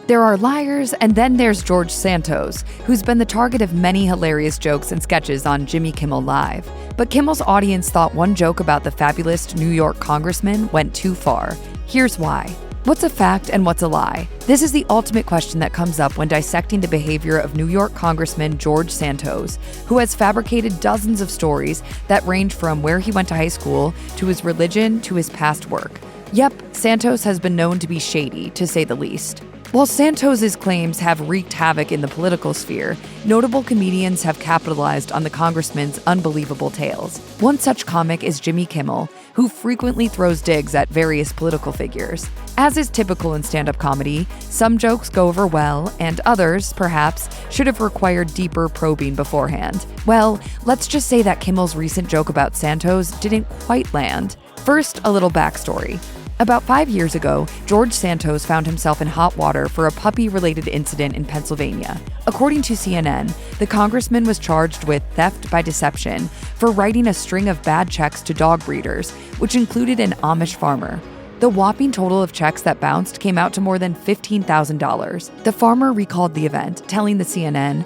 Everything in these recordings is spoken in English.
There are liars, and then there's George Santos, who's been the target of many hilarious jokes and sketches on Jimmy Kimmel Live. But Kimmel's audience thought one joke about the fabulist New York Congressman went too far. Here's why. What's a fact and what's a lie? This is the ultimate question that comes up when dissecting the behavior of New York Congressman George Santos, who has fabricated dozens of stories that range from where he went to high school, to his religion, to his past work. Yep, Santos has been known to be shady, to say the least. While Santos's claims have wreaked havoc in the political sphere, notable comedians have capitalized on the congressman's unbelievable tales. One such comic is Jimmy Kimmel, who frequently throws digs at various political figures. As is typical in stand-up comedy, some jokes go over well, and others, perhaps, should have required deeper probing beforehand. Well, let's just say that Kimmel's recent joke about Santos didn't quite land. First, a little backstory. About 5 years ago, George Santos found himself in hot water for a puppy-related incident in Pennsylvania. According to CNN, the congressman was charged with theft by deception for writing a string of bad checks to dog breeders, which included an Amish farmer. The whopping total of checks that bounced came out to more than $15,000. The farmer recalled the event, telling the CNN,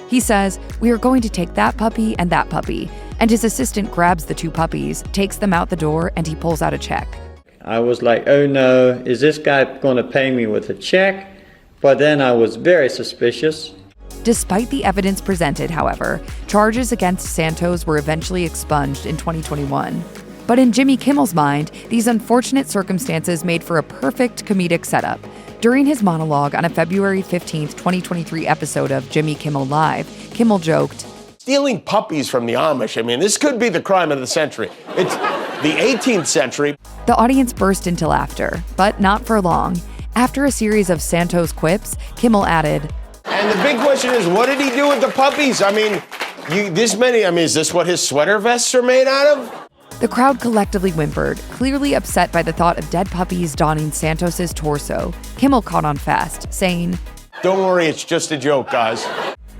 he says, "We are going to take that puppy and that puppy," and his assistant grabs the two puppies, takes them out the door, and he pulls out a check. I was like, oh no, is this guy going to pay me with a check? But then I was very suspicious. Despite the evidence presented, however, charges against Santos were eventually expunged in 2021. But in Jimmy Kimmel's mind, these unfortunate circumstances made for a perfect comedic setup. During his monologue on a February 15, 2023 episode of Jimmy Kimmel Live, Kimmel joked, "Stealing puppies from the Amish, I mean, this could be the crime of the century. It's the 18th century." The audience burst into laughter, but not for long. After a series of Santos quips, Kimmel added, "And the big question is, what did he do with the puppies? I mean, is this what his sweater vests are made out of?" The crowd collectively whimpered, clearly upset by the thought of dead puppies donning Santos's torso. Kimmel caught on fast, saying, "Don't worry, it's just a joke, guys."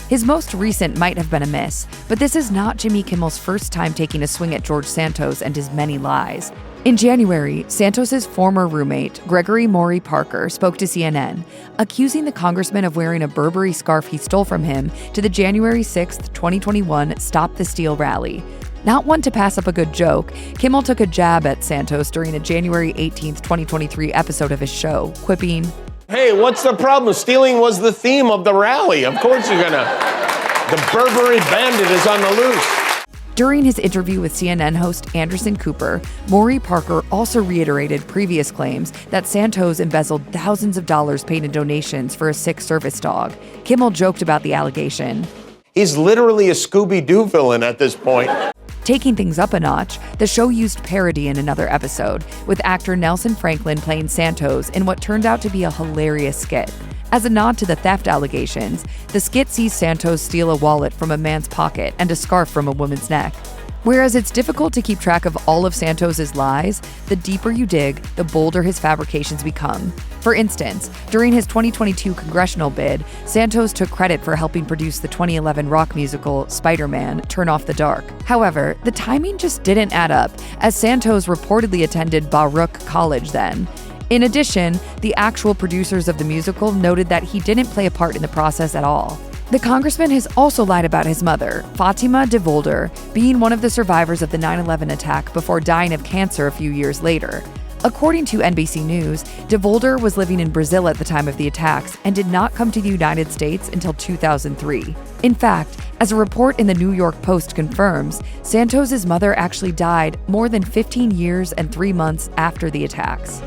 His most recent might have been a miss, but this is not Jimmy Kimmel's first time taking a swing at George Santos and his many lies. In January, Santos's former roommate, Gregory Maury Parker, spoke to CNN, accusing the congressman of wearing a Burberry scarf he stole from him to the January 6, 2021 Stop the Steal rally. Not one to pass up a good joke, Kimmel took a jab at Santos during a January 18, 2023 episode of his show, quipping, "Hey, what's the problem? Stealing was the theme of the rally. Of course you're gonna. The Burberry bandit is on the loose." During his interview with CNN host Anderson Cooper, Maury Parker also reiterated previous claims that Santos embezzled thousands of dollars paid in donations for a sick service dog. Kimmel joked about the allegation. He's literally a Scooby-Doo villain at this point. Taking things up a notch, the show used parody in another episode, with actor Nelson Franklin playing Santos in what turned out to be a hilarious skit. As a nod to the theft allegations, the skit sees Santos steal a wallet from a man's pocket and a scarf from a woman's neck. Whereas it's difficult to keep track of all of Santos's lies, the deeper you dig, the bolder his fabrications become. For instance, during his 2022 congressional bid, Santos took credit for helping produce the 2011 rock musical Spider-Man: Turn Off the Dark. However, the timing just didn't add up, as Santos reportedly attended Rook College then. In addition, the actual producers of the musical noted that he didn't play a part in the process at all. The congressman has also lied about his mother, Fatima DeVolder, being one of the survivors of the 9/11 attack before dying of cancer a few years later. According to NBC News, DeVolder was living in Brazil at the time of the attacks and did not come to the United States until 2003. In fact, as a report in the New York Post confirms, Santos's mother actually died more than 15 years and 3 months after the attacks.